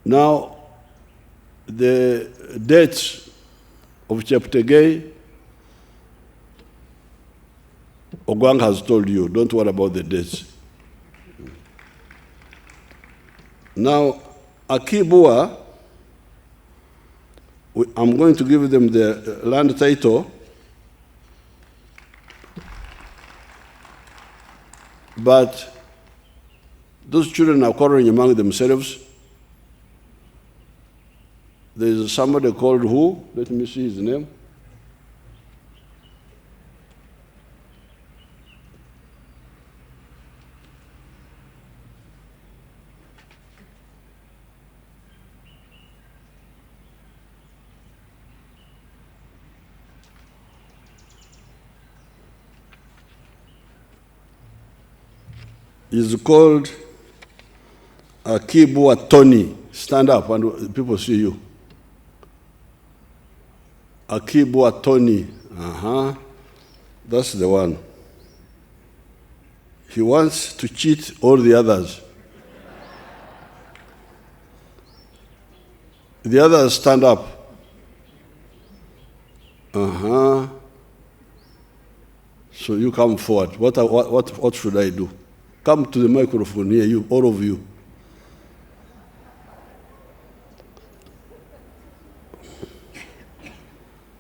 Now, the dates of Cheptegei, Ogwang has told you, don't worry about the dates. Now, Akii Bua, I'm going to give them the land title, but those children are quarreling among themselves. There's somebody called who? Let me see his name. He's called Akii Bua Tonny. Stand up and people see you. Akii Bua Tonny. That's the one. He wants to cheat all the others. The others stand up. So you come forward. What should I do? Come to the microphone here, you, all of you.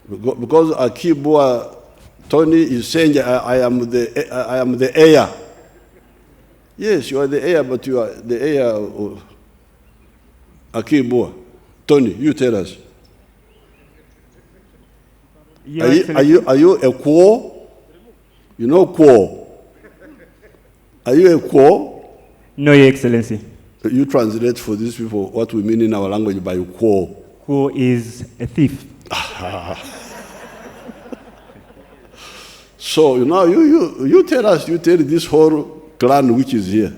Because Akii Bua Tonny is saying, I am the heir. Yes, you are the heir, but you are the heir of Akii Bua. Tonny, you tell us. Are you a Akwo? You know Akwo? Are you a Akwo? No, Your Excellency. You translate for these people what we mean in our language by Akwo. Akwo is a thief. So now you tell us, you tell this whole clan which is here.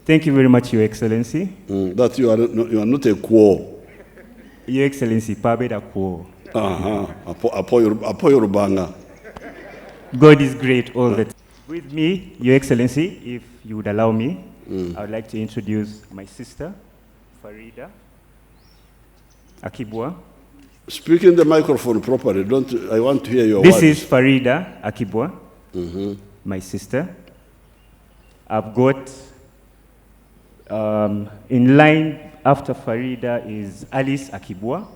Thank you very much, Your Excellency. That you are not a Akwo. Your Excellency, Pabeda Akwo. Apo Yorubanga. God is great all the time. With me, Your Excellency, if you would allow me, I would like to introduce my sister, Farida Akii Bua. Speak in the microphone properly. I want to hear your words. This is Farida Akii Bua, my sister. I've got, in line after Farida is Alice Akii Bua.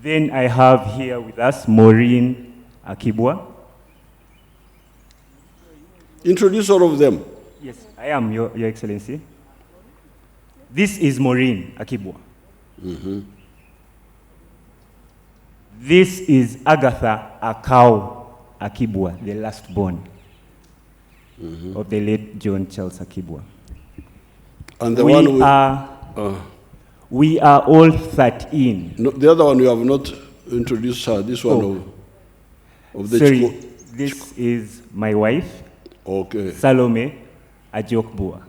Then I have here with us Maureen Akii Bua. Introduce all of them. Yes, I am, Your Excellency. This is Maureen Akii Bua. This is Agatha Akii Bua, the last born of the late John Charles Akii Bua. And the we are all 13. No, the other one you have not introduced her. This one of the Sorry, this is my wife, Salome Ajok Bua.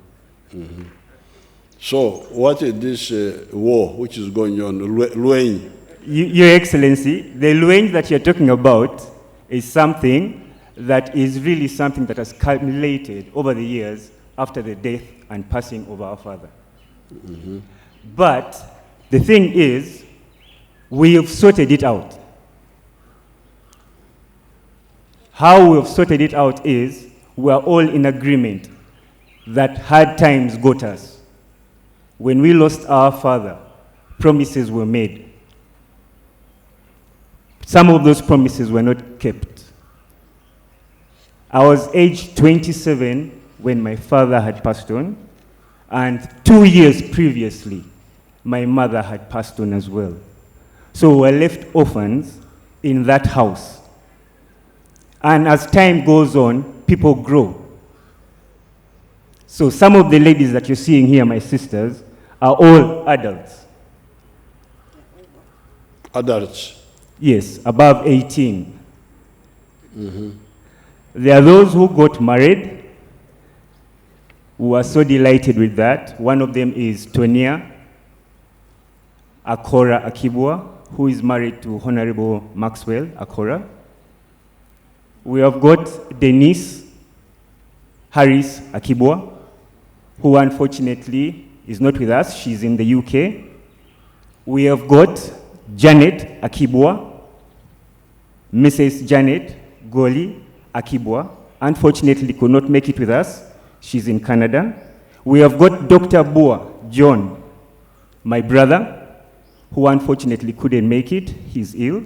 So what is this war which is going on, Lueng? Your Excellency, the Lueng that you're talking about is something that is really something that has accumulated over the years after the death and passing of our father. But the thing is, we have sorted it out. How we have sorted it out is, we are all in agreement that hard times got us. When we lost our father, promises were made. Some of those promises were not kept. I was aged 27 when my father had passed on, and 2 years previously, my mother had passed on as well. So we were left orphans in that house. And as time goes on, people grow. So some of the ladies that you're seeing here, my sisters, are all adults. Adults? Yes, above 18. There are those who got married, who are so delighted with that. One of them is Tonny Akii Bua, who is married to Honorable Maxwell Akora. We have got Denise Harris Akii Bua, who unfortunately is not with us. She's in the UK. We have got Janet Akii Bua, Mrs. Janet Goli Akii Bua. Unfortunately, could not make it with us. She's in Canada. We have got Dr. Bua John, my brother, who unfortunately couldn't make it. He's ill.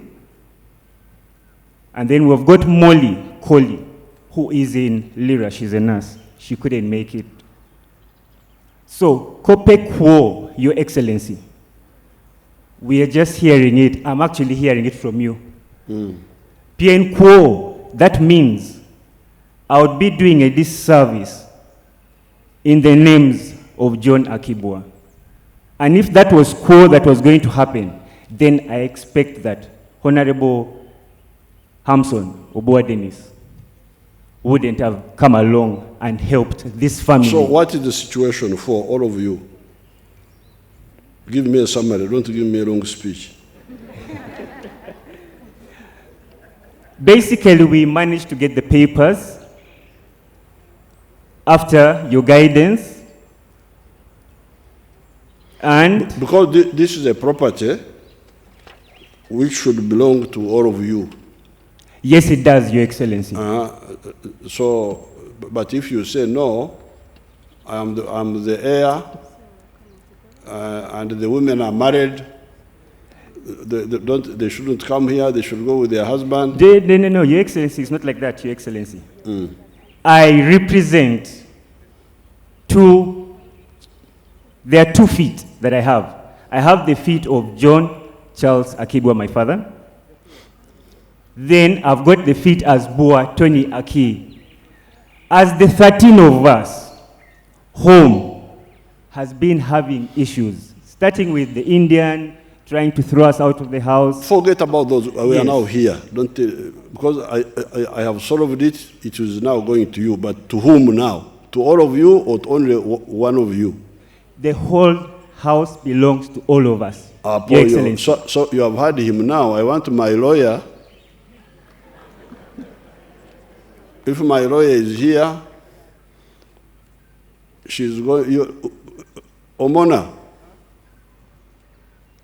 And then we've got Molly Coley, who is in Lira. She's a nurse. She couldn't make it. So, Akwo, Your Excellency, we are just hearing it. I'm actually hearing it from you. Pien Kwo, that means I would be doing a disservice in the names of John Akii Bua. And if that was Kwo that was going to happen, then I expect that Honorable Hamson Obua Dennis wouldn't have come along and helped this family. So what is the situation for all of you? Give me a summary, don't give me a long speech. Basically, we managed to get the papers after your guidance. And because this is a property which should belong to all of you. Yes, it does, Your Excellency. So, but if you say no, I'm the heir, and the women are married, they shouldn't come here, they should go with their husband. No, Your Excellency, it's not like that, Your Excellency. I represent there are 2 feet that I have. I have the feet of John Charles Akii Bua, my father. Then I've got the feet as Bua Tonny Akii. As the 13 of us, home has been having issues, starting with the Indian trying to throw us out of the house. Forget about those. We are now here. Don't because I have solved it. It is now going to you. But to whom now? To all of you or to only one of you? The whole house belongs to all of us. Your Excellency. So you have heard him now. I want my lawyer. If my lawyer is here, she's going. Omona.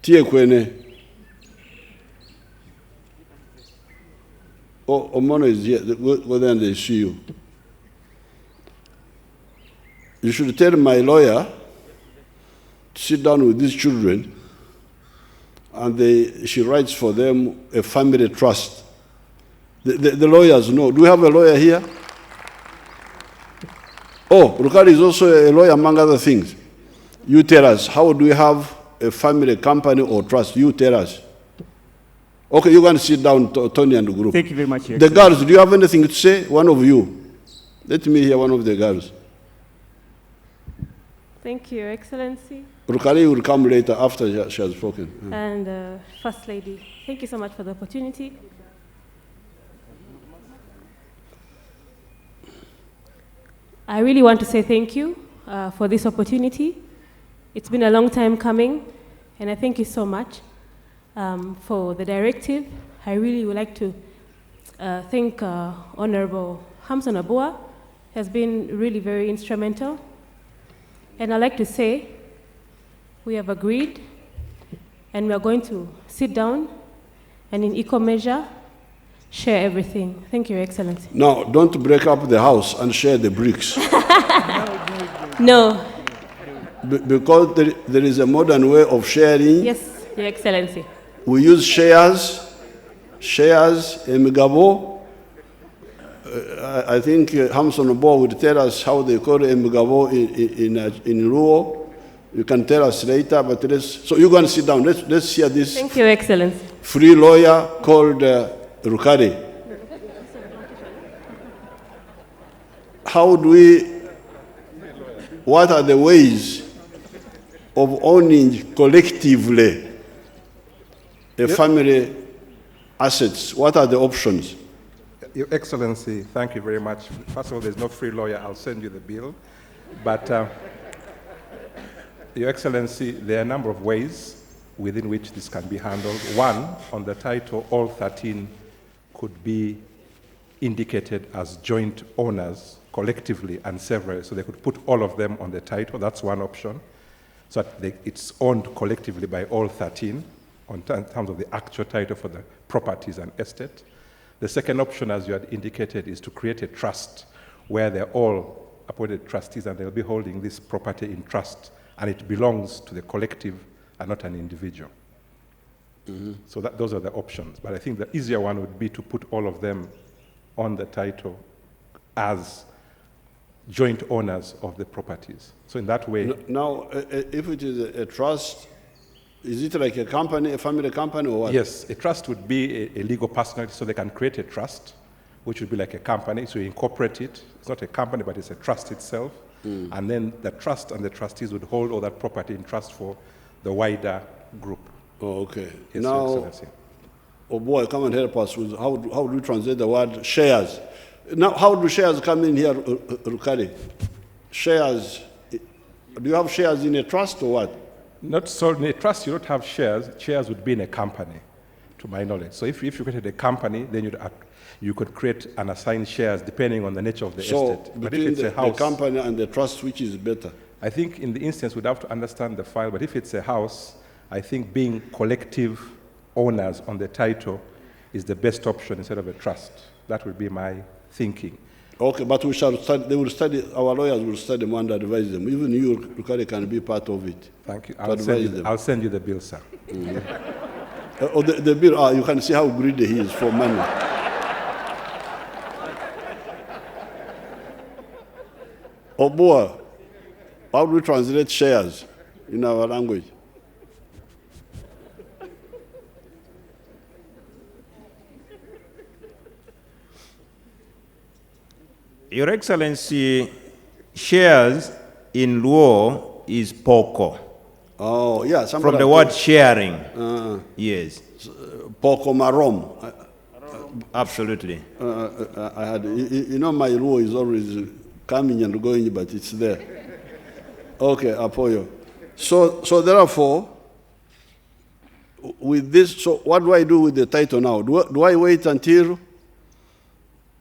Tie kwene. Oh, Omona is here. Go there and they see you. You should tell my lawyer to sit down with these children, and she writes for them a family trust. The lawyers know. Do we have a lawyer here? Oh, Rukari is also a lawyer among other things. You tell us, how do we have a family company or trust? You tell us. Okay, you can sit down, Tony and the group. Thank you very much. The girls, do you have anything to say? One of you. Let me hear one of the girls. Thank you, Your Excellency. Rukari will come later after she has spoken. And First Lady, thank you so much for the opportunity. I really want to say thank you for this opportunity. It's been a long time coming, and I thank you so much for the directive. I really would like to thank Honorable Hamson Abua. He has been really very instrumental. And I'd like to say we have agreed, and we are going to sit down and in equal measure share everything. Thank you, Your Excellency. Now, don't break up the house and share the bricks. No. Because there is a modern way of sharing. Yes, Your Excellency. We use shares, emigabo. I think Hamson Obo would tell us how they call emigabo in Luo. You can tell us later, but so you're going to sit down. Let's hear this. Thank you, Your Excellency. Free lawyer called Rukari. What are the ways of owning collectively a family assets? What are the options? Your Excellency, thank you very much. First of all, there's no free lawyer. I'll send you the bill. But, Your Excellency, there are a number of ways within which this can be handled. One, on the title, all 13 could be indicated as joint owners collectively and severally, so they could put all of them on the title. That's one option. So that it's owned collectively by all 13 in terms of the actual title for the properties and estate. The second option, as you had indicated, is to create a trust where they're all appointed trustees and they'll be holding this property in trust, and it belongs to the collective and not an individual. So those are the options. But I think the easier one would be to put all of them on the title as joint owners of the properties. So in that way... Now, if it is a trust, is it like a company, a family company, or what? Yes, a trust would be a legal personality, so they can create a trust, which would be like a company, so you incorporate it. It's not a company, but it's a trust itself. And then the trust and the trustees would hold all that property in trust for the wider group. Oh, okay. Yes, Now, Your Excellency. oh boy, come and help us with how do you translate the word shares? Now, how do shares come in here, Rukari? Shares, do you have shares in a trust or what? Not so in a trust, you don't have shares. Shares would be in a company, to my knowledge. So if you created a company, then you could create and assign shares depending on the nature of the estate. But if between it's a house, the company and the trust, which is better? I think in the instance we'd have to understand the file, but if it's a house, I think being collective owners on the title is the best option instead of a trust. That would be my thinking. Okay, but we shall study, they will study, our lawyers will study them and advise them. Even you, Rukari, can be part of it. Thank you. Them. I'll send you the bill, sir. The bill, you can see how greedy he is for money. Obua, how do we translate shares in our language? Your Excellency, shares in Luo is poko. Oh, yeah. From the word sharing. Yes. Poko marom. Absolutely. I had, you know, my Luo is always coming and going, but it's there. Okay, Apoyo. So therefore, with this, so what do I do with the title now? Do I wait until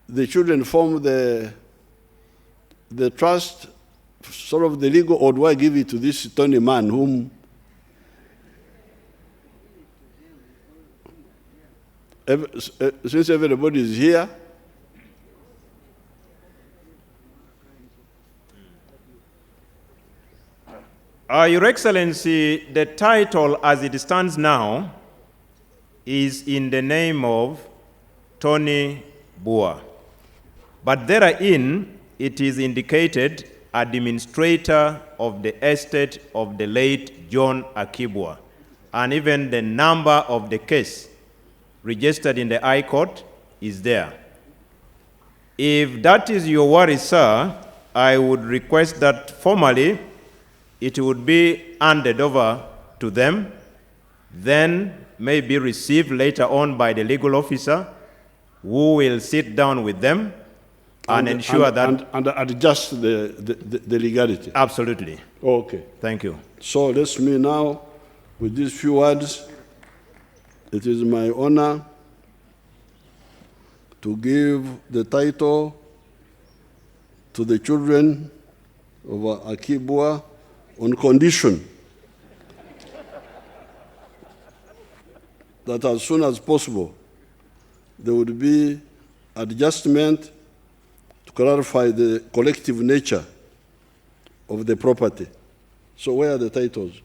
the children form the trust, sort of the legal, or do I give it to this Tony man whom since everybody is here? Your Excellency, the title as it stands now is in the name of Tonny Bua. But therein, it is indicated administrator of the estate of the late John Akii Bua, and even the number of the case registered in the High Court is there. If that is your worry, sir, I would request that formally it would be handed over to them, then may be received later on by the legal officer, who will sit down with them and ensure that... And adjust the legality. Absolutely. Okay. Thank you. So let me now, with these few words, it is my honor to give the title to the children of Akii Bua on condition that as soon as possible there would be adjustment to clarify the collective nature of the property. So where are the titles?